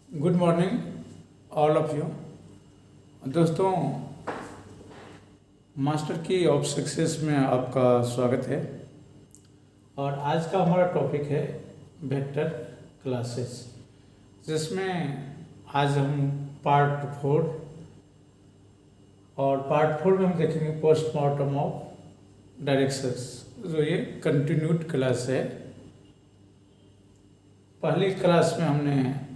Good morning all of you. दोस्तों, master की of success में आपका स्वागत है। और आज का हमारा टॉपिक है वेक्टर क्लासेस, जिसमें आज हम पार्ट 4 और पार्ट 4 में हम देखेंगे पोस्टमार्टम ऑफ डायरेक्शंस, जो ये कंटिन्यूड क्लास है। पहली क्लास में हमने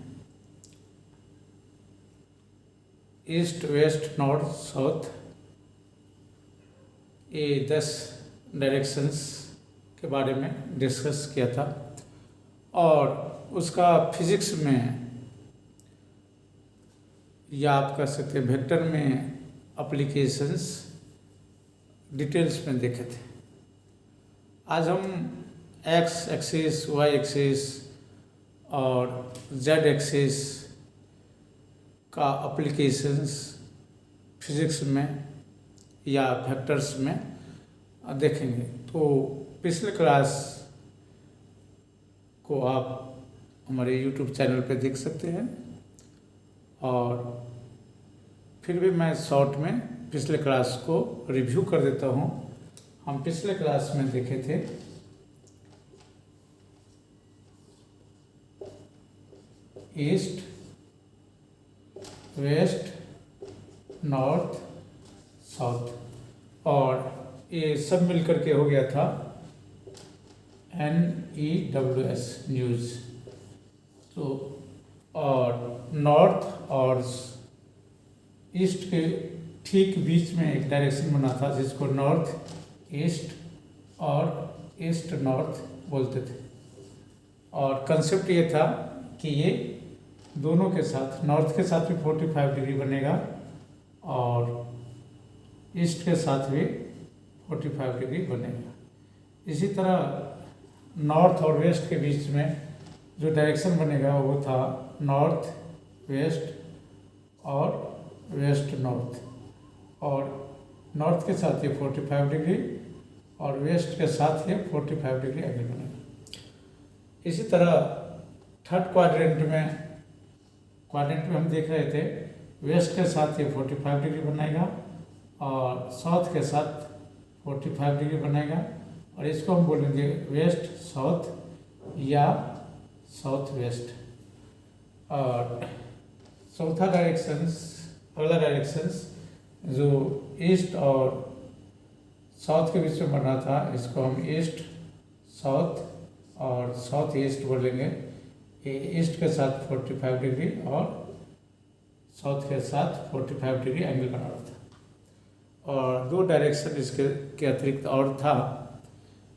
ईस्ट वेस्ट नॉर्थ साउथ ये 10 डायरेक्शंस के बारे में डिस्कस किया था, और उसका फिजिक्स में या आप कह सकते हैं वेक्टर में एप्लीकेशंस डिटेल्स में देखे थे। आज हम एक्स एक्सिस, वाई एक्सिस और जेड एक्सिस का एप्लीकेशंस फिजिक्स में या वेक्टर्स में देखेंगे। तो पिछले क्लास को आप हमारे यूट्यूब चैनल पे देख सकते हैं, और फिर भी मैं शॉर्ट में पिछले क्लास को रिव्यू कर देता हूँ। हम पिछले क्लास में देखे थे ईस्ट वेस्ट नॉर्थ साउथ, और ये सब मिलकर के हो गया था NEWS न्यूज़। तो और नॉर्थ और ईस्ट के ठीक बीच में एक डायरेक्शन बना था, जिसको नॉर्थ ईस्ट और ईस्ट नॉर्थ बोलते थे। और कंसेप्ट ये था कि ये दोनों के साथ, नॉर्थ के साथ भी 45 डिग्री बनेगा और ईस्ट के साथ भी 45 डिग्री बनेगा। इसी तरह नॉर्थ और वेस्ट के बीच में जो डायरेक्शन बनेगा वो था नॉर्थ वेस्ट और वेस्ट नॉर्थ, और नॉर्थ के साथ ये 45 डिग्री और वेस्ट के साथ ये 45 डिग्री एंगल बनेगा। इसी तरह थर्ड क्वाड्रेंट में हम देख रहे थे वेस्ट के साथ ये 45 डिग्री बनाएगा और साउथ के साथ 45 डिग्री बनाएगा, और इसको हम बोलेंगे वेस्ट साउथ या साउथ वेस्ट। और चौथा अगला डायरेक्शंस जो ईस्ट और साउथ के बीच में बना था, इसको हम ईस्ट साउथ और साउथ ईस्ट बोलेंगे। ये ईस्ट के साथ 45 डिग्री और साउथ के साथ 45 डिग्री एंगल बना रहा था। और दो डायरेक्शन इसके अतिरिक्त और था,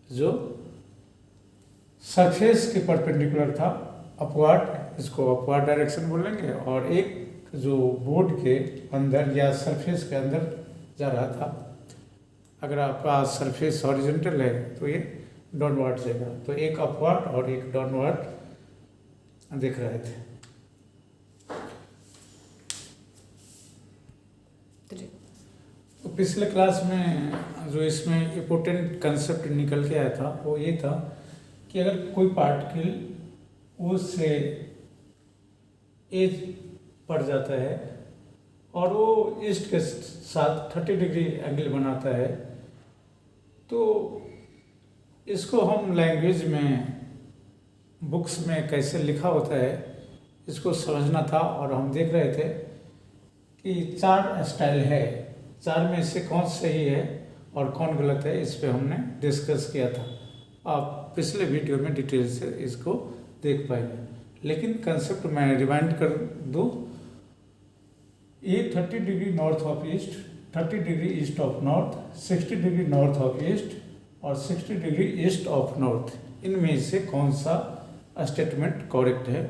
जो सरफेस के परपेंडिकुलर था, अपवर्ड, इसको अपवर्ड डायरेक्शन बोलेंगे, और एक जो बोर्ड के अंदर या सरफेस के अंदर जा रहा था। अगर आपका सरफेस हॉरिजॉन्टल है तो ये डाउनवर्ड जाएगा, तो एक अपवर्ड और एक डाउनवर्ड देख रहे थे। तो पिछले क्लास में जो इसमें इम्पोर्टेंट कंसेप्ट निकल के आया था वो ये था कि अगर कोई पार्टिकल उससे एज पड़ जाता है और वो ईस्ट के साथ 30 डिग्री एंगल बनाता है, तो इसको हम लैंग्वेज में बुक्स में कैसे लिखा होता है इसको समझना था। और हम देख रहे थे कि 4 स्टाइल है, 4 में से कौन सही है और कौन गलत है, इस पे हमने डिस्कस किया था। आप पिछले वीडियो में डिटेल से इसको देख पाएंगे, लेकिन कंसेप्ट मैं रिवाइंड कर दूँ। ये 30 degree north of east, 30 degree east of north, 60 degree north of east और 60 डिग्री ईस्ट ऑफ नॉर्थ, इनमें से कौन सा स्टेटमेंट करेक्ट है।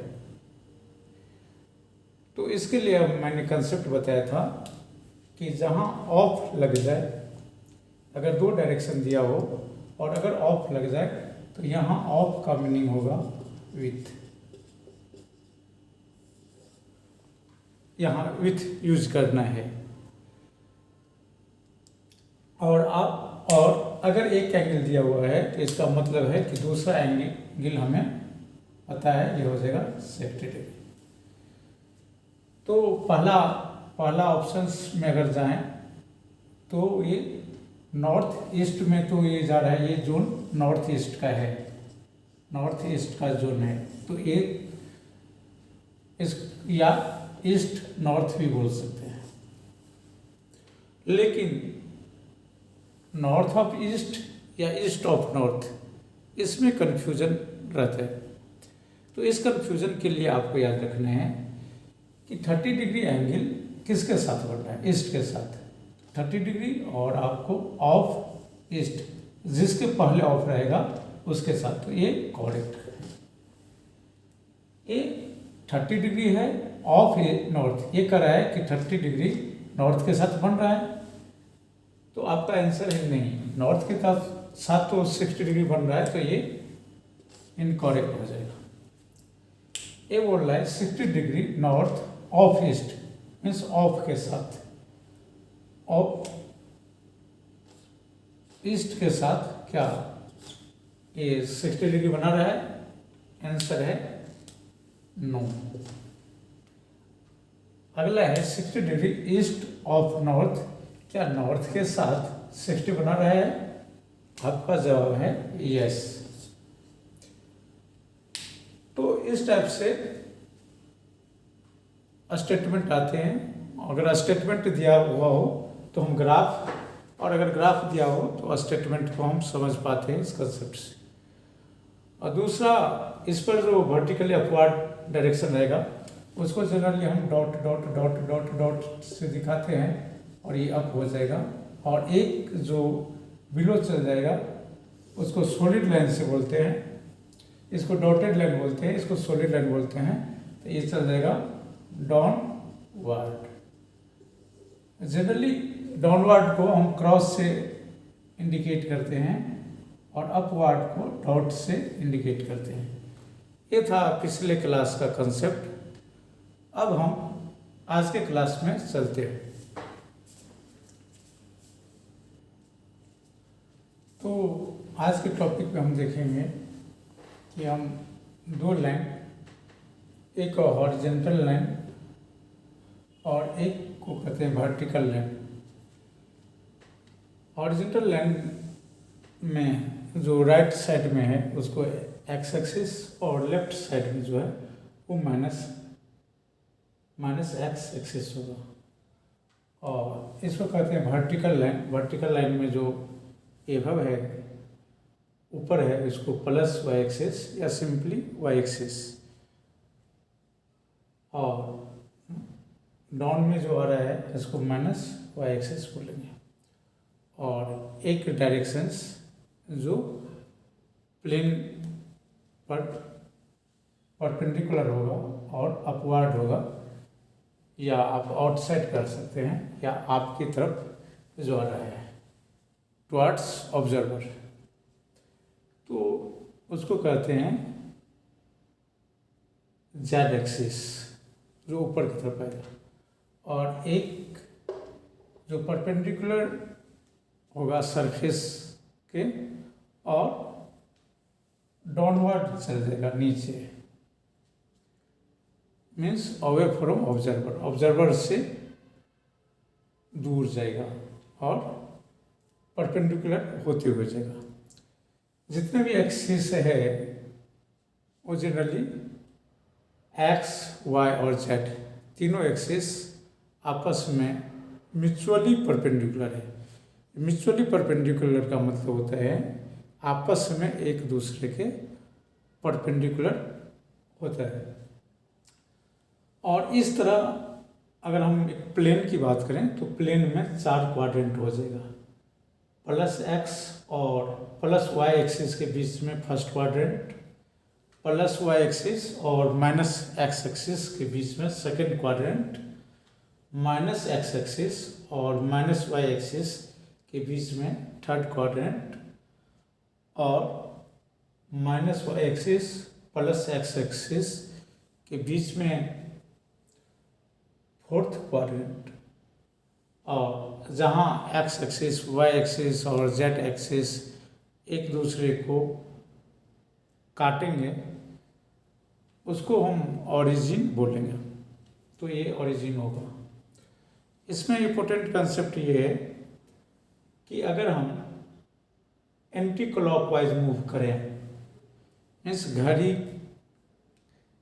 तो इसके लिए मैंने कंसेप्ट बताया था कि जहाँ ऑफ लग जाए, अगर 2 डायरेक्शन दिया हो और अगर ऑफ लग जाए तो यहाँ ऑफ का मीनिंग होगा विथ, यहाँ विथ यूज करना है। और अगर एक एंगल दिया हुआ है तो इसका मतलब है कि दूसरा एंगल हमें पता है, ये हो जाएगा 60 डिग्री। तो पहला पहला ऑप्शंस में अगर जाएं तो ये नॉर्थ ईस्ट में तो ये जा रहा है, ये जोन नॉर्थ ईस्ट का है, नॉर्थ ईस्ट का जोन है, तो ये इस या ईस्ट नॉर्थ भी बोल सकते हैं। लेकिन नॉर्थ ऑफ ईस्ट या ईस्ट ऑफ नॉर्थ, इसमें कन्फ्यूजन रहता है। तो इस कन्फ्यूजन के लिए आपको याद रखना है कि 30 डिग्री एंगल किसके साथ बढ़ रहा है, ईस्ट के साथ 30 डिग्री, और आपको ऑफ ईस्ट जिसके पहले ऑफ रहेगा उसके साथ, तो ये करेक्ट है। ये 30 डिग्री है ऑफ नॉर्थ, ये कह रहा है कि 30 डिग्री नॉर्थ के साथ बन रहा है, तो आपका आंसर है नहीं, नॉर्थ के साथ तो 60 डिग्री बन रहा है, तो ये इनकरेक्ट हो जाएगा। ये बोल रहा है 60 degree north of east, means of के साथ, ऑफ ईस्ट के साथ क्या ये 60 डिग्री बना रहा है, आंसर है नो। अगला है 60 डिग्री ईस्ट ऑफ नॉर्थ, क्या नॉर्थ के साथ 60 बना रहा है, आपका जवाब है यस। तो इस टाइप से स्टेटमेंट आते हैं। अगर स्टेटमेंट दिया हुआ हो तो हम ग्राफ, और अगर ग्राफ दिया हो तो स्टेटमेंट को हम समझ पाते हैं इस कंसेप्ट से। और दूसरा, इस पर जो वर्टिकली अपवर्ड डायरेक्शन रहेगा उसको जनरली हम dot dot dot dot dot से दिखाते हैं, और ये अप हो जाएगा, और एक जो बिलो चल जाएगा उसको सॉलिड लाइन से बोलते हैं, इसको डॉटेड लाइन बोलते हैं, इसको सॉलिड लाइन बोलते हैं, तो ये चल जाएगा डाउनवर्ड। जनरली डाउनवर्ड को हम क्रॉस से इंडिकेट करते हैं और अपवर्ड को डॉट से इंडिकेट करते हैं। ये था पिछले क्लास का कंसेप्ट। अब हम आज के क्लास में चलते हैं। तो आज के टॉपिक में हम देखेंगे कि हम दो लाइन, एक हॉरिजॉन्टल लाइन और एक को कहते हैं वर्टिकल लाइन। हॉरिजॉन्टल लाइन में जो राइट साइड में है उसको एक्स एक्सिस, और लेफ्ट साइड में जो है वो माइनस एक्स एक्सिस होगा, और इसको कहते हैं वर्टिकल लाइन। वर्टिकल लाइन में जो एभव है, ऊपर है, इसको प्लस वाई एक्सिस या सिंपली वाई एक्सिस, और डाउन में जो आ रहा है इसको माइनस वाई एक्सिस बोलेंगे। और एक डायरेक्शंस जो प्लेन पर परपेंडिकुलर होगा और अपवर्ड होगा, या आप आउटसाइड कर सकते हैं, या आपकी तरफ जो आ रहा है टुवर्ड्स ऑब्जर्वर, तो उसको कहते हैं जेड एक्सिस, जो ऊपर की तरफ आएगा। और एक जो परपेंडिकुलर होगा सरफेस के, और डाउनवर्ड चल जाएगा नीचे, means away from observer, observer से दूर जाएगा और परपेंडिकुलर होते हुए जाएगा। जितने भी एक्सिस है वो जनरली एक्स, वाई और जेड तीनों एक्सिस आपस में म्यूचुअली परपेंडिकुलर है। म्यूचुअली परपेंडिकुलर का मतलब होता है आपस में एक दूसरे के परपेंडिकुलर होता है। और इस तरह अगर हम एक प्लेन की बात करें तो प्लेन में 4 क्वाड्रेंट हो जाएगा। प्लस एक्स और प्लस वाई एक्सिस के बीच में first quadrant, plus Y axis और माइनस एक्स एक्सिस के बीच में second quadrant, minus X axis और माइनस वाई एक्सिस के बीच में थर्ड क्वाड्रेंट, और minus Y axis plus X axis के बीच में फोर्थ क्वाड्रेंट, और जहाँ एक्स एक्सिस, वाई एक्सिस और जेड एक्सिस एक दूसरे को काटेंगे उसको हम ओरिजिन बोलेंगे। तो ये ओरिजिन होगा। इसमें इम्पोर्टेंट कंसेप्ट ये है कि अगर हम एंटी क्लॉकवाइज मूव करें, मीन्स घड़ी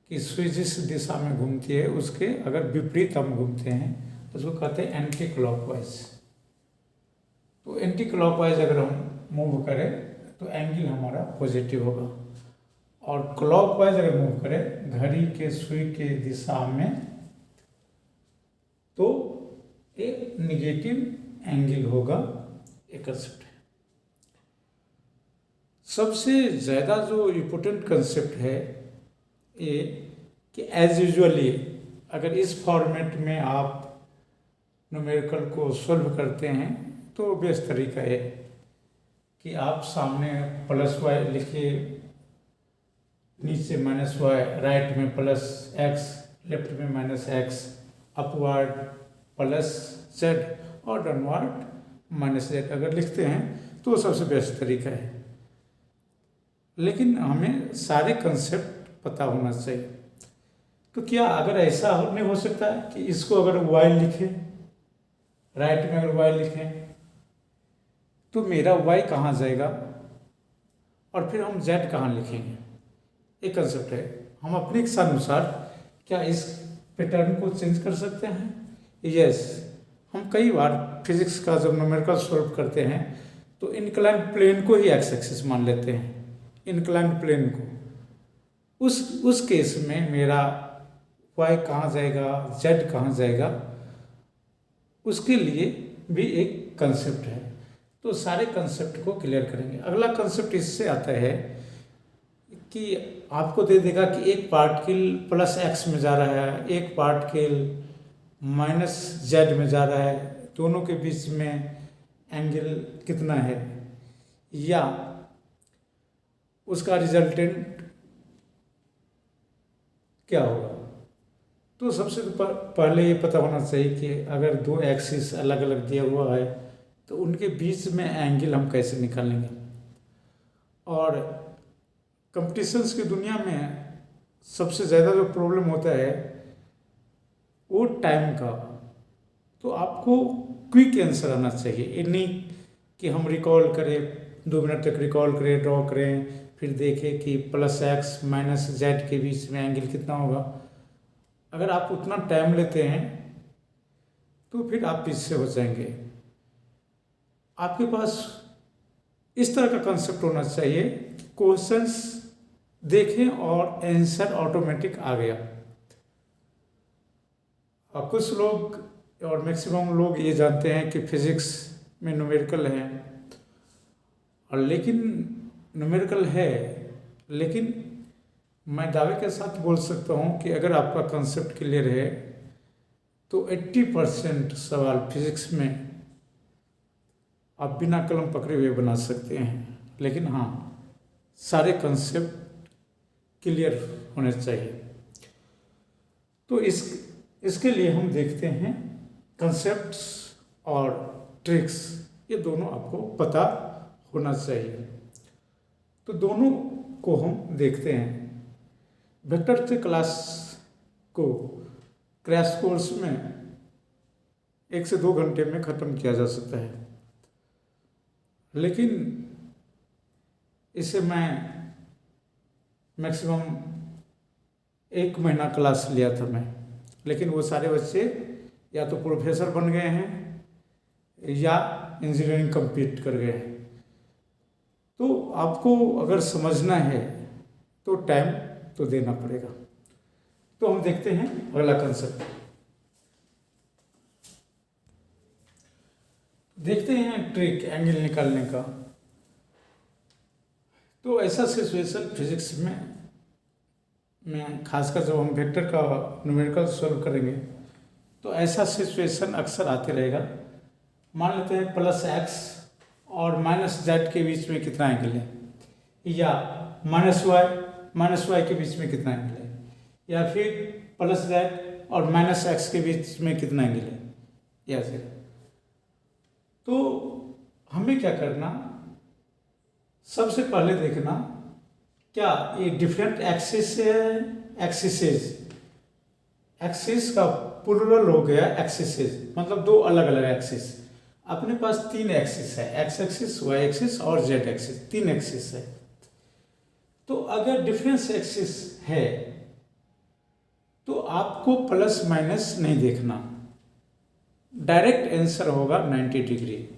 की सुई जिस दिशा में घूमती है उसके अगर विपरीत हम घूमते हैं तो उसको कहते हैं एंटी क्लॉकवाइज। तो एंटी क्लॉकवाइज अगर हम मूव करें तो एंगल हमारा पॉजिटिव होगा, और क्लॉकवाइज अगर मूव करें घड़ी के सुई के दिशा में तो एक निगेटिव एंगल होगा। एक कंसेप्ट है। सबसे ज़्यादा जो इम्पोर्टेंट कंसेप्ट है ये कि एज यूजुअली अगर इस फॉर्मेट में आप न्यूमेरिकल को सॉल्व करते हैं तो बेस्ट तरीका है कि आप सामने प्लस वाई लिखिए, नीचे माइनस वाई, राइट में प्लस एक्स, लेफ्ट में minus x, upward plus Z और डाउनवर्ड माइनस जेड अगर लिखते हैं तो सबसे बेस्ट तरीका है। लेकिन हमें सारे कंसेप्ट पता होना चाहिए। तो क्या अगर ऐसा नहीं हो सकता है कि इसको अगर वाई लिखें, राइट में अगर वाई लिखें तो मेरा वाई कहाँ जाएगा और फिर हम जेड कहाँ लिखेंगे? एक कंसेप्ट है। हम अपने इच्छानुसार क्या इस पैटर्न को चेंज कर सकते हैं? यस। हम कई बार फिजिक्स का जब न्यूमेरिकल सॉल्व करते हैं तो इंक्लाइंड प्लेन को ही एक्स एक्सिस मान लेते हैं, इंक्लाइंड प्लेन को। उस केस में मेरा वाई कहाँ जाएगा, जेड कहाँ जाएगा, उसके लिए भी एक कंसेप्ट है। तो सारे कंसेप्ट को क्लियर करेंगे। अगला कंसेप्ट इससे आता है कि आपको दे देगा कि एक पार्टिकल प्लस एक्स में जा रहा है, एक पार्टिकल माइनस जेड में जा रहा है, दोनों के बीच में एंगल कितना है, या उसका रिजल्टेंट क्या होगा। तो सबसे पहले ये पता होना चाहिए कि अगर दो एक्सिस अलग अलग दिया हुआ है तो उनके बीच में एंगल हम कैसे निकालेंगे। और कंपटीशंस की दुनिया में सबसे ज़्यादा जो प्रॉब्लम होता है वो टाइम का। तो आपको क्विक आंसर आना चाहिए, ये नहीं कि हम रिकॉल करें, 2 मिनट तक रिकॉल करें, ड्रॉ करें, फिर देखें कि प्लस एक्स माइनस जेड के बीच में एंगल कितना होगा। अगर आप उतना टाइम लेते हैं तो फिर आप पीछे हो जाएंगे। आपके पास इस तरह का कंसेप्ट होना चाहिए, क्वेश्चंस देखें और आंसर ऑटोमेटिक आ गया। और कुछ लोग और मैक्सिमम लोग ये जानते हैं कि फिजिक्स में न्यूमेरिकल है, और लेकिन न्यूमेरिकल है, लेकिन मैं दावे के साथ बोल सकता हूँ कि अगर आपका कंसेप्ट क्लियर है तो 80% सवाल फिजिक्स में आप बिना कलम पकड़े हुए बना सकते हैं। लेकिन हाँ, सारे कंसेप्ट क्लियर होने चाहिए। तो इसके लिए हम देखते हैं कंसेप्ट्स और ट्रिक्स, ये दोनों आपको पता होना चाहिए। तो दोनों को हम देखते हैं। वेक्टर से क्लास को क्रैश कोर्स में 1 से 2 घंटे में ख़त्म किया जा सकता है, लेकिन इसे मैं मैक्सिमम 1 महीना क्लास लिया था मैं। लेकिन वो सारे बच्चे या तो प्रोफेसर बन गए हैं या इंजीनियरिंग कंप्लीट कर गए हैं। तो आपको अगर समझना है तो टाइम तो देना पड़ेगा। तो हम देखते हैं अगला कंसेप्ट। देखते हैं ट्रिक एंगल निकालने का। तो ऐसा सिचुएशन फिजिक्स में खासकर जब हम वेक्टर का न्यूमेरिकल सॉल्व करेंगे तो ऐसा सिचुएशन अक्सर आते रहेगा। मान लेते हैं प्लस एक्स और माइनस जेड के बीच में कितना एंगल है, या माइनस वाई के बीच में कितना एंगल है, या फिर प्लस जेड और माइनस एक्स के बीच में कितना एंगल है, या फिर। तो हमें क्या करना, सबसे पहले देखना क्या ये डिफरेंट एक्सिस एक्सिस का प्लुरल हो गया एक्सिसेस, मतलब दो अलग अलग एक्सिस। अपने पास तीन एक्सिस है, एक्स एक्सिस, वाई एक्सिस और जेड एक्सिस, तीन एक्सिस है। तो अगर डिफरेंस एक्सिस है तो आपको प्लस माइनस नहीं देखना, डायरेक्ट आंसर होगा 90 डिग्री।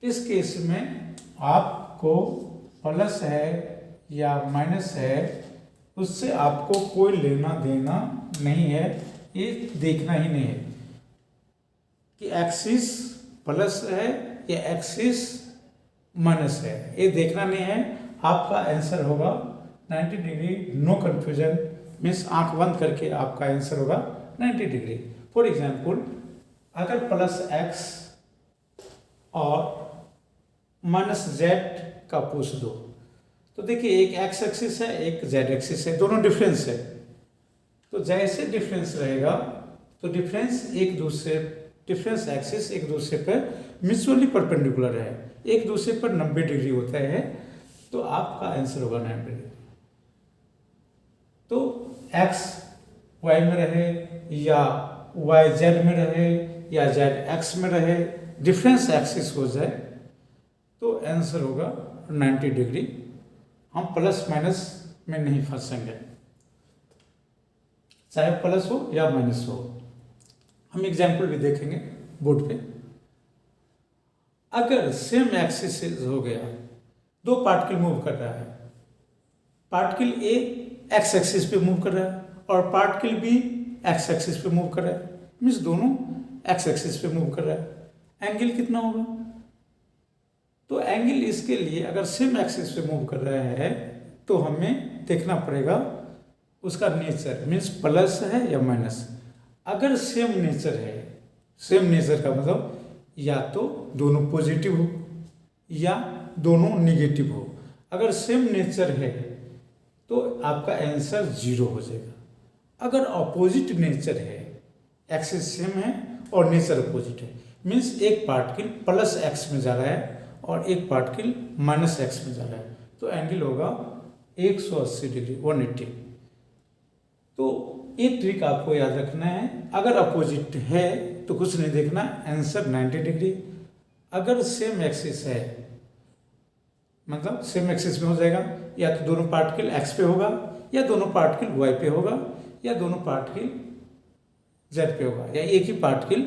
इस केस में आपको प्लस है या माइनस है उससे आपको कोई लेना देना नहीं है, ये देखना ही नहीं है कि एक्सिस प्लस है या एक्सिस माइनस है, ये देखना नहीं है। आपका आंसर होगा 90 डिग्री, नो कन्फ्यूजन, मीन्स आंख बंद करके आपका आंसर होगा 90 डिग्री। फॉर एग्जाम्पल, अगर प्लस एक्स और माइनस जेड का पूछ दो तो देखिए एक एक्स एक्सिस है एक जेड एक्सिस है, दोनों डिफरेंस है। तो जैसे डिफरेंस रहेगा तो डिफरेंस एक्सिस एक दूसरे पर म्यूचुअली परपेंडिकुलर है, एक दूसरे पर 90 डिग्री होता है, तो आपका आंसर होगा 90 डिग्री। तो एक्स वाई में रहे या वाई जेड में रहे या जेड एक्स में रहे, डिफरेंस एक्सिस हो जाए तो आंसर होगा 90 डिग्री। हम प्लस माइनस में नहीं फंसेंगे, चाहे प्लस हो या माइनस हो। हम एग्जाम्पल भी देखेंगे बोर्ड पे। अगर सेम एक्सिस हो गया, दो पार्टिकल मूव कर रहा है, पार्टिकल ए एक्स एक्सिस पे मूव कर रहा है और पार्टिकल बी एक्स एक्सिस पे मूव कर रहा है, मीन्स दोनों एक्स एक्सिस पे मूव कर रहा है। एंगल कितना होगा? तो एंगल इसके लिए अगर सेम एक्सिस पे मूव कर रहा है तो हमें देखना पड़ेगा उसका नेचर, मीन्स प्लस है या माइनस। अगर सेम नेचर है, सेम नेचर का मतलब या तो दोनों पॉजिटिव हो या दोनों नेगेटिव हो। अगर सेम नेचर है तो आपका आंसर 0 हो जाएगा। अगर अपोजिट नेचर है, एक्सिस सेम है और नेचर अपोजिट है, मीन्स एक पार्टिकल प्लस एक्स में जा रहा है और एक पार्टिकल माइनस एक्स में जा रहा है, तो एंगल होगा 180 डिग्री, 180। तो ये ट्रिक आपको याद रखना है। अगर अपोजिट है तो कुछ नहीं देखना, आंसर 90 डिग्री। अगर सेम एक्सिस है, मतलब सेम एक्सिस में हो जाएगा, या तो दोनों पार्टिकल एक्स पे होगा या दोनों पार्टिकल वाई पे होगा या दोनों पार्टिकल जेड पे होगा, या एक ही पार्टिकल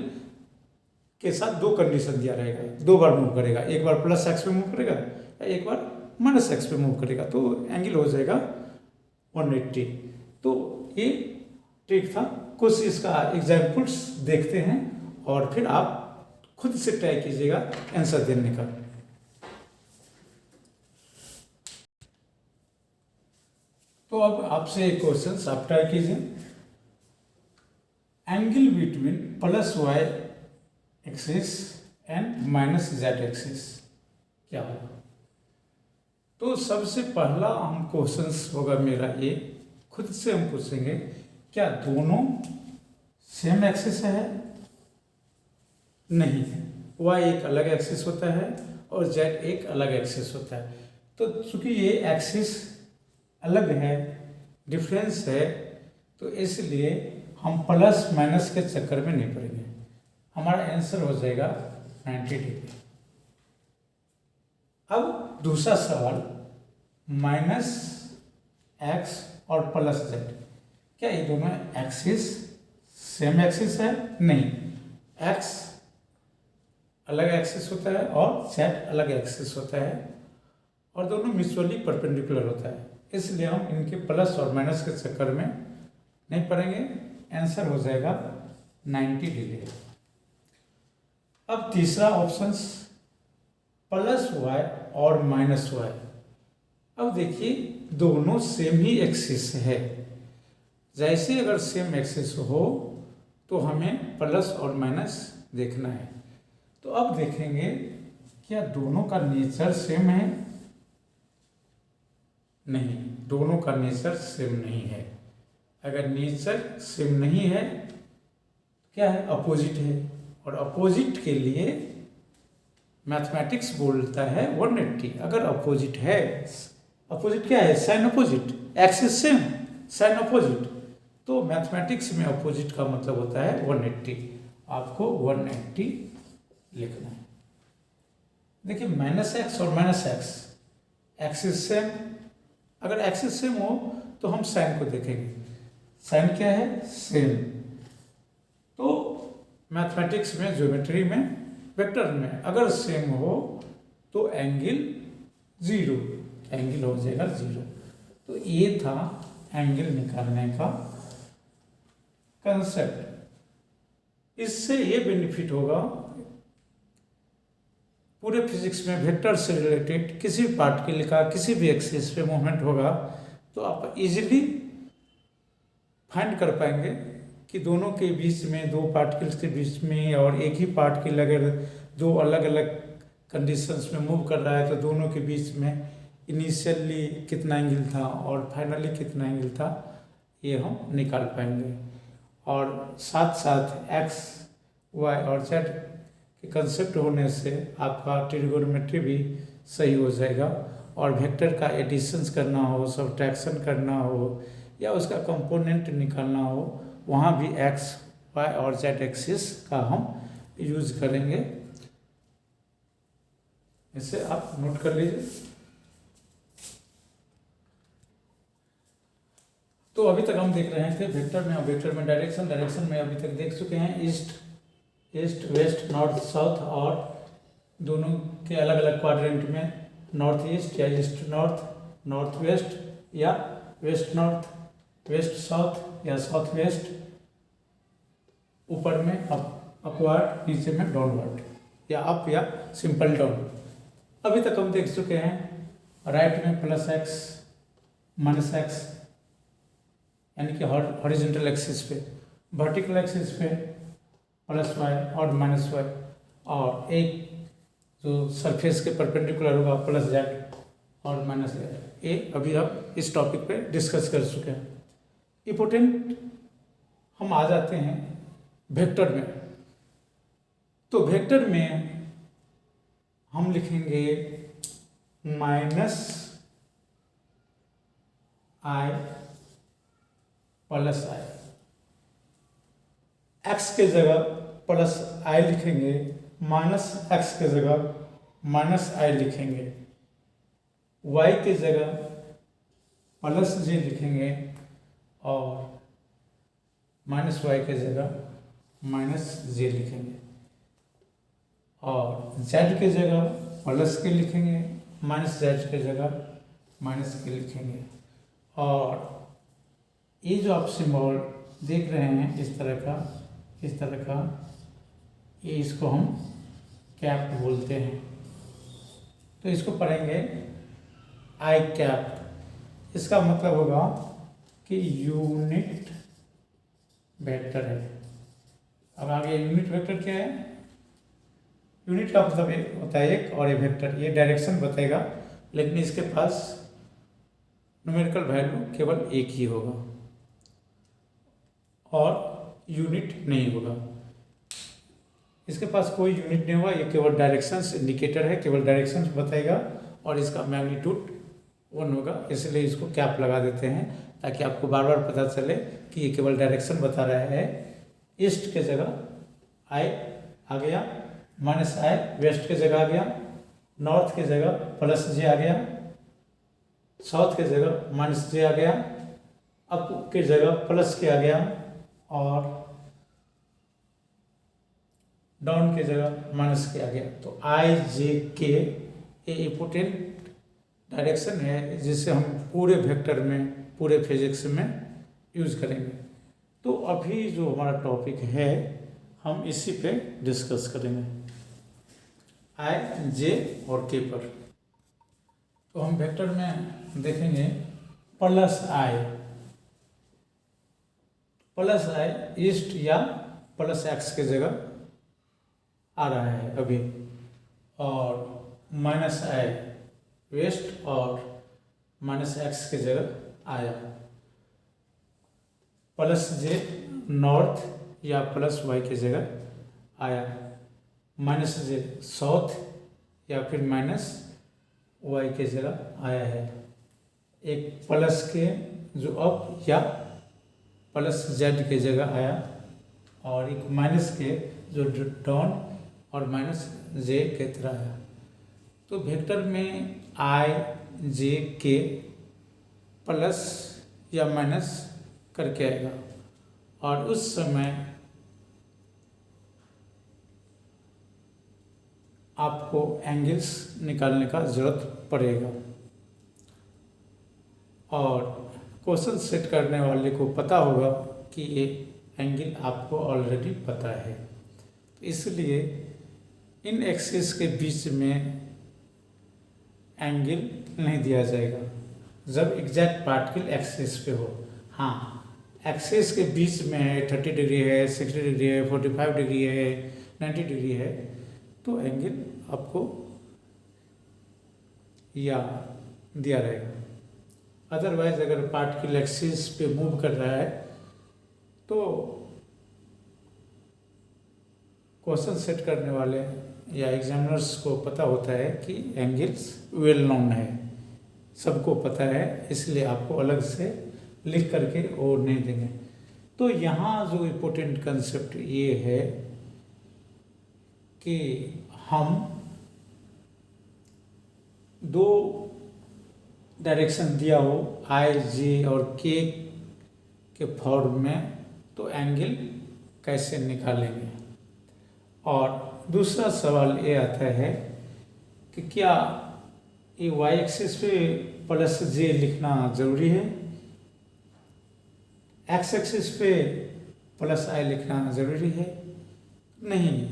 के साथ दो कंडीशन दिया रहेगा, दो बार मूव करेगा, एक बार प्लस एक्स पे मूव करेगा या एक बार माइनस एक्स पे मूव करेगा, तो एंगल हो जाएगा 180। तो ये ट्रिक था। कुछ इसका एग्जाम्पल्स देखते हैं और फिर आप खुद से ट्राई कीजिएगा आंसर देने का। तो अब आपसे एक क्वेश्चन आप ट्राई कीजिए। Angle between plus Y axis and minus Z axis क्या होगा? तो सबसे पहला हम क्वेश्चंस होगा मेरा ये, खुद से हम पूछेंगे क्या दोनों सेम एक्सिस है? नहीं है, वाई एक अलग एक्सिस होता है और जेड एक अलग एक्सिस होता है। तो चूंकि ये एक्सिस अलग है, डिफरेंस है, तो इसलिए हम प्लस माइनस के चक्कर में नहीं पड़ेंगे, हमारा आंसर हो जाएगा 90 डिग्री। अब दूसरा सवाल, माइनस एक्स और प्लस जेड, क्या ये दोनों एक्सिस सेम एक्सिस है? नहीं, एक्स अलग एक्सिस होता है और जेड अलग एक्सिस होता है और दोनों म्यूचुअली परपेंडिकुलर होता है, इसलिए हम इनके प्लस और माइनस के चक्कर में नहीं पड़ेंगे, आंसर हो जाएगा 90 डिग्री। अब तीसरा ऑप्शन, प्लस वाई और माइनस वाई। अब देखिए दोनों सेम ही एक्सिस है, जैसे अगर सेम एक्सिस हो तो हमें प्लस और माइनस देखना है। तो अब देखेंगे क्या दोनों का नेचर सेम है? नहीं, दोनों का नेचर सेम नहीं है। अगर नेचर सेम नहीं है क्या है? अपोजिट है, और अपोजिट के लिए मैथमेटिक्स बोलता है 180। अगर अपोजिट है, अपोजिट क्या है? Sign opposite, axis same, sign opposite, तो मैथमेटिक्स में अपोजिट का मतलब होता है 180, आपको 180 लिखना है। देखिए -x और -x, एक्सिस सेम, अगर एक्सिस सेम हो तो हम साइन को देखेंगे, साइन क्या है, सेम। तो मैथमेटिक्स में, ज्योमेट्री में, वेक्टर में अगर सेम हो तो एंगल 0, एंगल हो जाएगा 0। तो ये था एंगल निकालने का कंसेप्ट। इससे ये बेनिफिट होगा, पूरे फिजिक्स में वेक्टर से रिलेटेड किसी भी पार्टिकल का किसी भी एक्सिस पे मूवमेंट होगा तो आप इजीली फाइंड कर पाएंगे कि दोनों के बीच में, दो पार्टिकल्स के बीच में, और एक ही पार्टिकल अगर दो अलग अलग कंडीशंस में मूव कर रहा है तो दोनों के बीच में इनिशियली कितना एंगल था और फाइनली कितना एंगल था, ये हम निकाल पाएंगे। और साथ साथ एक्स, वाई और जेड के कंसेप्ट होने से आपका ट्रिगोनोमेट्री भी सही हो जाएगा। और वेक्टर का एडिशंस करना हो, सब्ट्रैक्शन करना हो, या उसका कंपोनेंट निकालना हो, वहाँ भी एक्स, वाई और जेड एक्सिस का हम यूज करेंगे। इसे आप नोट कर लीजिए। तो अभी तक हम देख रहे थे वेक्टर में, वेक्टर में डायरेक्शन में अभी तक देख चुके हैं ईस्ट वेस्ट, नॉर्थ साउथ, और दोनों के अलग अलग क्वाड्रेंट में नॉर्थ ईस्ट या ईस्ट नॉर्थ, नॉर्थ वेस्ट या वेस्ट नॉर्थ, वेस्ट साउथ या साउथ वेस्ट, ऊपर में अपवर्ड, नीचे में डाउनवर्ड, या अप या सिंपल डाउन। अभी तक हम देख चुके हैं राइट में +x -x, यानी कि हॉरिजॉन्टल एक्सिस पे, वर्टिकल एक्सिस पे +y और -y, और एक जो सरफेस के परपेंडिकुलर होगा +z और -z। ये अभी हम इस टॉपिक पे डिस्कस कर चुके हैं। इम्पोर्टेंट हम आ जाते हैं वेक्टर में। तो वेक्टर में हम लिखेंगे -i + i, x के जगह +i लिखेंगे, -x के जगह -i लिखेंगे, y के जगह +j लिखेंगे, और -y के जगह -j लिखेंगे, और z के जगह +k लिखेंगे, -z के जगह -k लिखेंगे। और ये जो आप सिंबल देख रहे हैं इस तरह का, ये इसको हम कैप बोलते हैं। तो इसको पढ़ेंगे आई कैप। इसका मतलब होगा कि यूनिट वेक्टर है। अब आगे यूनिट वेक्टर क्या है? यूनिट का मतलब एक होता है एक, और ये वेक्टर, ये डायरेक्शन बताएगा, लेकिन इसके पास न्यूमेरिकल वैल्यू केवल एक ही होगा और यूनिट नहीं होगा। इसके पास कोई यूनिट नहीं होगा, ये केवल डायरेक्शंस इंडिकेटर है, केवल डायरेक्शंस बताएगा, और इसका मैग्नीट्यूड 1 होगा। इसलिए इसको कैप लगा देते हैं ताकि आपको बार बार पता चले कि ये केवल डायरेक्शन बता रहा है। ईस्ट के जगह आई आ गया, -i, वेस्ट के जगह आ गया, नॉर्थ के जगह +j आ गया, साउथ के जगह -j आ गया, अप के जगह +k आ गया, और डाउन के जगह -k आ गया। तो i-j-k ये इम्पोर्टेंट डायरेक्शन है जिसे हम पूरे वेक्टर में, पूरे फिजिक्स में यूज करेंगे। तो अभी जो हमारा टॉपिक है हम इसी पे डिस्कस करेंगे, i, j और k पर। तो हम वेक्टर में देखेंगे +i ईस्ट या +x के जगह आ रहा है अभी, और -i वेस्ट और -x के जगह आया, +j नॉर्थ या +y के जगह आया, -j साउथ या फिर -y के जगह आया है। एक +k जो अप या प्लस जेड की जगह आया, और एक माइनस के जो डाउन और माइनस जे के तरह आया। तो वेक्टर में आई जे के प्लस या माइनस करके आएगा, और उस समय आपको एंगल्स निकालने का ज़रूरत पड़ेगा। और क्वेश्चन सेट करने वाले को पता होगा कि ये एंगल आपको ऑलरेडी पता है, इसलिए इन एक्सिस के बीच में एंगल नहीं दिया जाएगा जब एग्जैक्ट पार्टिकल एक्सिस पे हो। हाँ, एक्सिस के बीच में है 30 डिग्री है, 60 डिग्री है, 45 डिग्री है, 90 डिग्री है, तो एंगल आपको या दिया रहेगा। अदरवाइज अगर पार्टिकल एक्सिस पे मूव कर रहा है तो क्वेश्चन सेट करने वाले या एग्जामिनर्स को पता होता है कि एंगल्स वेल नोन है, सबको पता है, इसलिए आपको अलग से लिख करके और नहीं देंगे। तो यहाँ जो इम्पोर्टेंट कंसेप्ट ये है कि हम दो डायरेक्शन दिया हो आई जे और के फॉर्म में, तो एंगल कैसे निकालेंगे। और दूसरा सवाल ये आता है कि क्या ये वाई एक्सिस पे प्लस जे लिखना ज़रूरी है, एक्स एक्सिस पे प्लस आई लिखना ज़रूरी है? नहीं,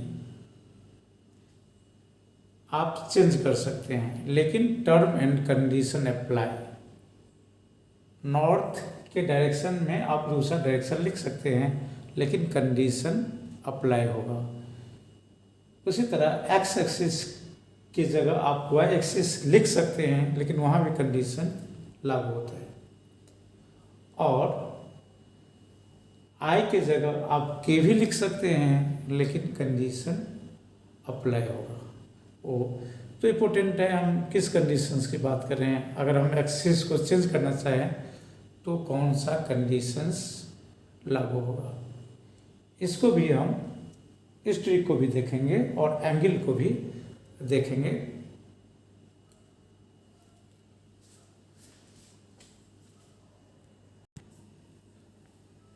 आप चेंज कर सकते हैं, लेकिन term and condition apply. North के डायरेक्शन में आप दूसरा डायरेक्शन लिख सकते हैं, लेकिन कंडीशन अप्लाई होगा। उसी तरह एक्स एक्सिस की जगह आप वाई एक्सिस लिख सकते हैं, लेकिन वहाँ भी कंडीशन लागू होता है। और आई के जगह आप के भी लिख सकते हैं, लेकिन कंडीशन अप्लाई होगा। वो तो इम्पोर्टेंट है, हम किस कंडीशंस की बात कर रहे हैं। अगर हम एक्सिस को चेंज करना चाहें तो कौन सा कंडीशंस लागू होगा, इसको भी हम, इस ट्रिक को भी देखेंगे और एंगल को भी देखेंगे।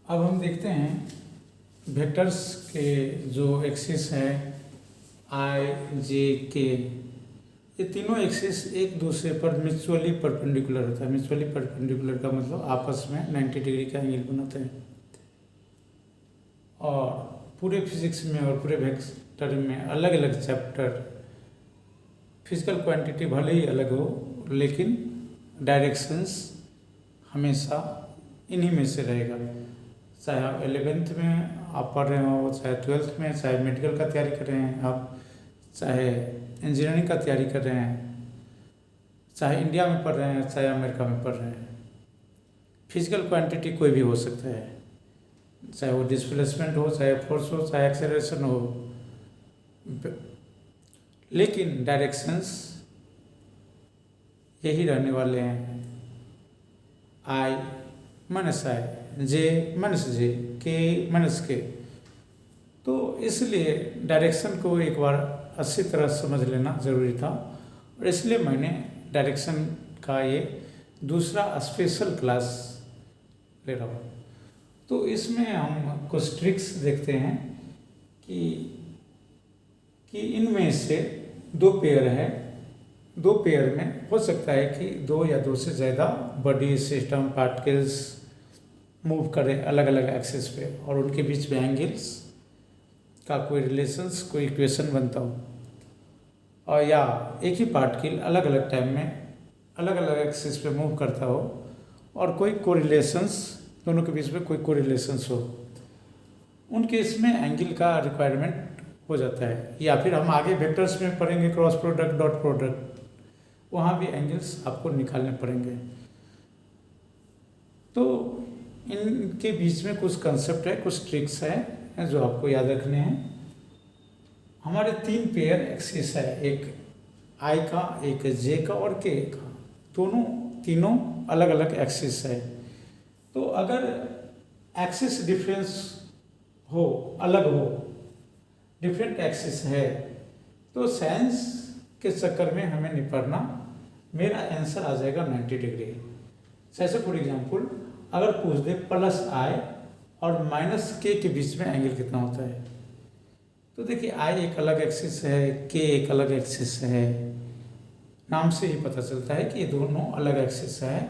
अब हम देखते हैं वेक्टर्स के जो एक्सिस है आई जे के, ये तीनों एक्सिस एक दूसरे पर म्यूचुअली परपेंडिकुलर होता है। म्यूचुअली परपेंडिकुलर का मतलब आपस में 90 डिग्री का एंगल बनाते हैं। और पूरे फिजिक्स में और पूरे वेक्टर में अलग अलग चैप्टर, फिजिकल क्वांटिटी भले ही अलग हो, लेकिन डायरेक्शंस हमेशा इन्हीं में से रहेगा। चाहे आप 11th में आप पढ़ रहे हो, चाहे 12th में, चाहे मेडिकल का तैयारी कर रहे हैं आप, चाहे इंजीनियरिंग का तैयारी कर रहे हैं, चाहे इंडिया में पढ़ रहे हैं, चाहे अमेरिका में पढ़ रहे हैं, फिजिकल क्वांटिटी कोई भी हो सकता है, चाहे वो डिस्प्लेसमेंट हो, चाहे फोर्स हो, चाहे एक्सेलरेशन हो, लेकिन डायरेक्शंस यही रहने वाले हैं। आई माइनस आई, जे माइनस जे, के माइनस के। तो इसलिए डायरेक्शन को एक बार अच्छी तरह समझ लेना ज़रूरी था, और इसलिए मैंने डायरेक्शन का ये दूसरा स्पेशल क्लास ले रहा हूँ। तो इसमें हम कुछ ट्रिक्स देखते हैं कि इनमें से दो पेयर है, दो पेयर में हो सकता है कि दो या दो से ज़्यादा बॉडी सिस्टम पार्टिकल्स मूव करें अलग अलग एक्सिस पे, और उनके बीच में एंगल्स का कोई रिलेशंस, कोई इक्वेशन बनता हो, और या एक ही पार्टिकल अलग अलग टाइम में अलग अलग एक्सिस पे मूव करता हो, और कोई कोरिलेशंस, दोनों के बीच में कोई कोरिलेशंस हो, उन केस में एंगल का रिक्वायरमेंट हो जाता है। या फिर हम आगे वेक्टर्स में पढ़ेंगे क्रॉस प्रोडक्ट, डॉट प्रोडक्ट, वहाँ भी एंगल्स आपको निकालने पड़ेंगे। तो इनके बीच में कुछ कंसेप्ट है, कुछ ट्रिक्स है जो आपको याद रखने हैं। हमारे तीन पेयर एक्सिस है, एक आई का, एक जे का और के का, तीनों अलग अलग एक्सिस है। तो अगर एक्सिस डिफरेंस हो, अलग हो, डिफरेंट एक्सिस है, तो साइंस के चक्कर में हमें नहीं पड़ना, मेरा आंसर आ जाएगा 90 डिग्री। जैसे फॉर एग्जांपल अगर पूछ दे प्लस आई और माइनस के बीच में एंगल कितना होता है, तो देखिए आई एक अलग एक्सिस है, के एक अलग एक्सिस है, नाम से ही पता चलता है कि ये दोनों अलग एक्सिस है।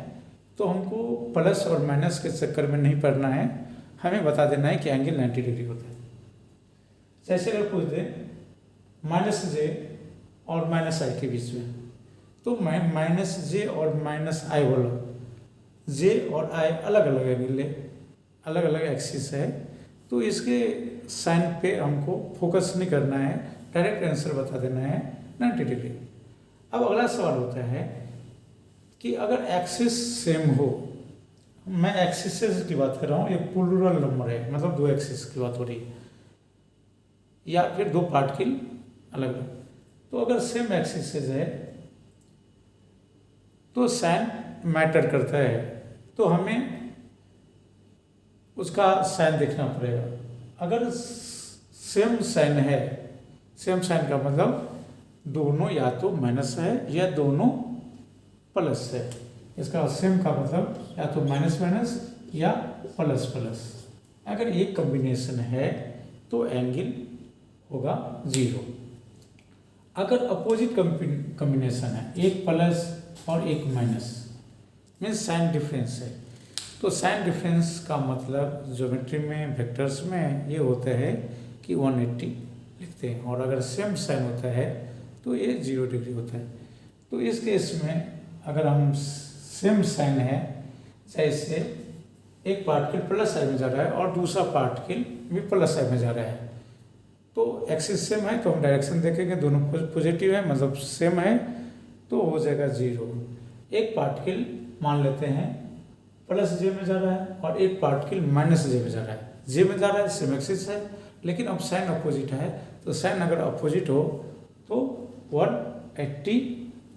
तो हमको प्लस और माइनस के चक्कर में नहीं पड़ना है, हमें बता देना है कि एंगल 90 डिग्री होता है। जैसे अगर पूछ दे माइनस जे और माइनस आई के बीच में, तो मैं माइनस जे और माइनस आई बोला, जे और आई अलग अलग एंगल है, अलग अलग एक्सिस है, तो इसके साइन पे हमको फोकस नहीं करना है, डायरेक्ट आंसर बता देना है 90 डिग्री। अब अगला सवाल होता है कि अगर एक्सिस सेम हो, मैं एक्सिस की बात कर रहा हूँ, ये प्लूरल नंबर है, मतलब दो एक्सिस की बात हो रही है, या फिर दो पार्टिकल अलग अलग, तो अगर सेम एक्सिस है तो साइन मैटर करता है, तो हमें उसका साइन देखना पड़ेगा। अगर सेम साइन है, सेम साइन का मतलब दोनों या तो माइनस है या दोनों प्लस है, इसका सेम का मतलब या तो माइनस माइनस या प्लस प्लस। अगर ये कॉम्बिनेशन है तो एंगल होगा 0। अगर अपोजिट कॉम्बिनेशन है, एक प्लस और एक माइनस, मीन्स साइन डिफरेंस है, तो साइन डिफरेंस का मतलब ज्योमेट्री में वेक्टर्स में ये होता है कि 180 लिखते हैं, और अगर सेम साइन होता है तो ये 0 डिग्री होता है। तो इस केस में अगर हम सेम साइन है, जैसे एक पार्टिकल प्लस आई में जा रहा है और दूसरा पार्टिकल भी प्लस आई में जा रहा है, तो एक्सिस सेम है तो हम डायरेक्शन देखेंगे, दोनों पॉजिटिव है मतलब सेम है, तो हो जाएगा 0। एक पार्टिकल मान लेते हैं प्लस जे में जा रहा है और एक पार्टिकल माइनस जे में जा रहा है, जे में जा रहा है सेम एक्सिस है, लेकिन अब साइन अपोजिट है, तो साइन अगर अपोजिट हो तो 180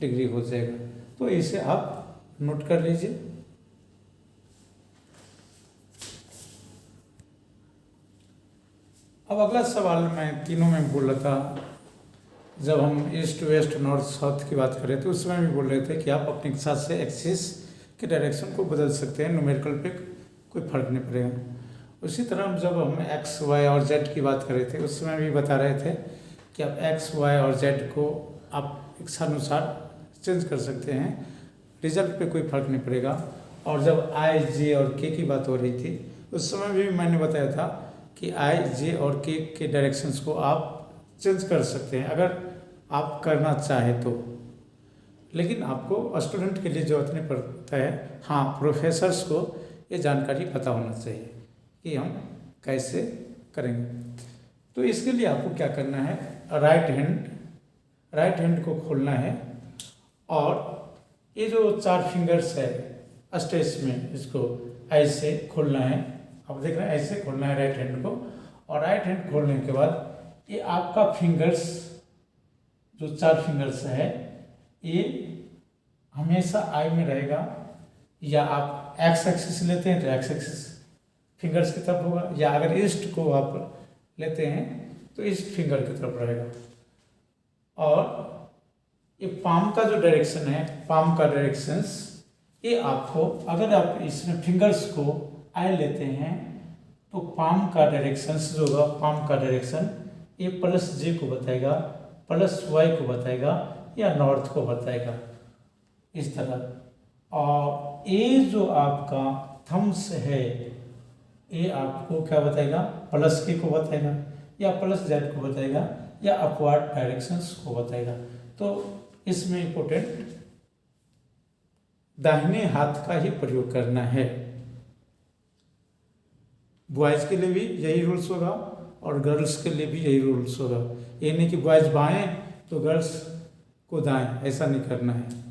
डिग्री हो जाएगा। तो इसे आप नोट कर लीजिए। अब अगला सवाल मैं तीनों में बोल रहा था, जब हम ईस्ट वेस्ट नॉर्थ साउथ की बात करें तो उसमें भी बोल रहे थे कि आप अपने साथ से एक्सिस के डायरेक्शन को बदल सकते हैं, न्यूमेरिकल पे कोई फर्क नहीं पड़ेगा। उसी तरह जब हम एक्स वाई और जेड की बात कर रहे थे उसमें भी बता रहे थे कि आप एक्स वाई और जेड को आप इच्छानुसार चेंज कर सकते हैं, रिजल्ट पे कोई फर्क नहीं पड़ेगा। और जब आई जे और के की बात हो रही थी उस समय भी मैंने बताया था कि आई जे और के डायरेक्शंस को आप चेंज कर सकते हैं अगर आप करना चाहें तो, लेकिन आपको स्टूडेंट के लिए जरूरत नहीं पड़ता है। हाँ, प्रोफेसर्स को ये जानकारी पता होना चाहिए कि हम कैसे करेंगे। तो इसके लिए आपको क्या करना है, राइट हैंड को खोलना है और ये जो 4 फिंगर्स है स्टेज में, इसको ऐसे खोलना है। आप देख रहे हैं ऐसे खोलना है राइट हैंड को, और राइट हैंड खोलने के बाद ये आपका फिंगर्स जो 4 फिंगर्स है ये हमेशा आई में रहेगा, या आप एक्स एक्सिस लेते हैं तो एक्स एक्सिस फिंगर्स की तरफ होगा, या अगर ईस्ट को आप लेते हैं तो ईस्ट फिंगर की तरफ रहेगा। और ये पाम का जो डायरेक्शन है, पाम का डायरेक्शंस, ये आपको अगर आप इसमें फिंगर्स को आई लेते हैं तो पाम का डायरेक्शंस जो होगा, पाम का डायरेक्शन ये प्लस जे को बताएगा, प्लस वाई को बताएगा, या नॉर्थ को बताएगा, इस तरह। और ये जो आपका थम्स है ये आपको क्या बताएगा, प्लस के को बताएगा, या प्लस जेड को बताएगा, या अपवर्ड डायरेक्शंस को बताएगा। तो इसमें इंपॉर्टेंट दाहिने हाथ का ही प्रयोग करना है। बॉयज़ के लिए भी यही रूल्स होगा और गर्ल्स के लिए भी यही रूल्स होगा। ये नहीं कि बॉयज़ बाएं तो गर्ल्स को दाएं, ऐसा नहीं करना है।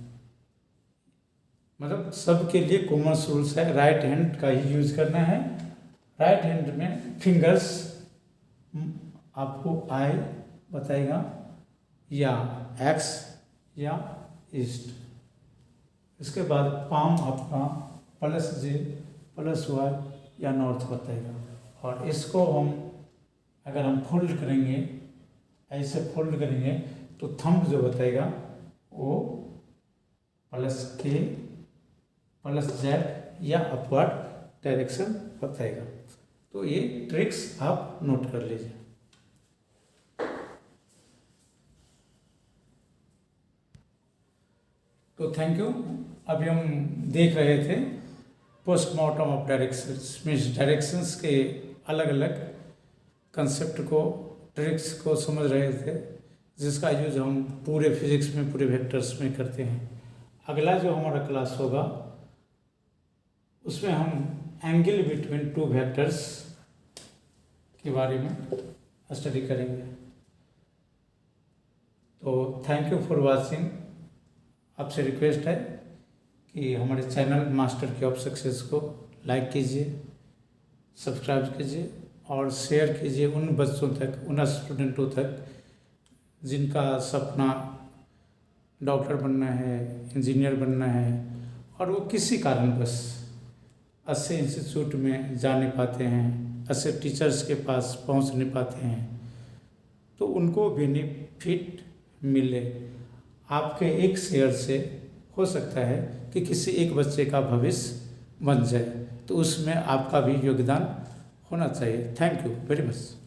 मतलब सबके लिए कॉमन रूल्स है, राइट हैंड का ही यूज करना है। राइट हैंड में फिंगर्स आपको आई बताएगा, या एक्स या ईस्ट। इसके बाद पाम आपका प्लस जे प्लस वाई या नॉर्थ बताएगा। और इसको अगर हम फोल्ड करेंगे, ऐसे फोल्ड करेंगे तो थंब जो बताएगा वो +K+Z या अपवर्ड डायरेक्शन बताएगा। तो ये ट्रिक्स आप नोट कर लीजिए। तो थैंक यू। अभी हम देख रहे थे postmortem of directions, means directions के अलग अलग कंसेप्ट को, ट्रिक्स को समझ रहे थे, जिसका यूज हम पूरे फिजिक्स में, पूरे वेक्टर्स में करते हैं। अगला जो हमारा क्लास होगा उसमें हम एंगल बिटवीन टू वेक्टर्स के बारे में स्टडी करेंगे। तो थैंक यू फॉर वॉचिंग। आपसे रिक्वेस्ट है कि हमारे चैनल मास्टर की ऑफ सक्सेस को लाइक कीजिए, सब्सक्राइब कीजिए और शेयर कीजिए उन बच्चों तक, उन स्टूडेंटों तक जिनका सपना डॉक्टर बनना है, इंजीनियर बनना है और वो किसी कारणवश अच्छे इंस्टीट्यूट में जा नहीं पाते हैं, अच्छे टीचर्स के पास पहुंच नहीं पाते हैं, तो उनको बेनिफिट मिले। आपके एक शेयर से हो सकता है कि किसी एक बच्चे का भविष्य बन जाए, तो उसमें आपका भी योगदान होना चाहिए। Thank you very much.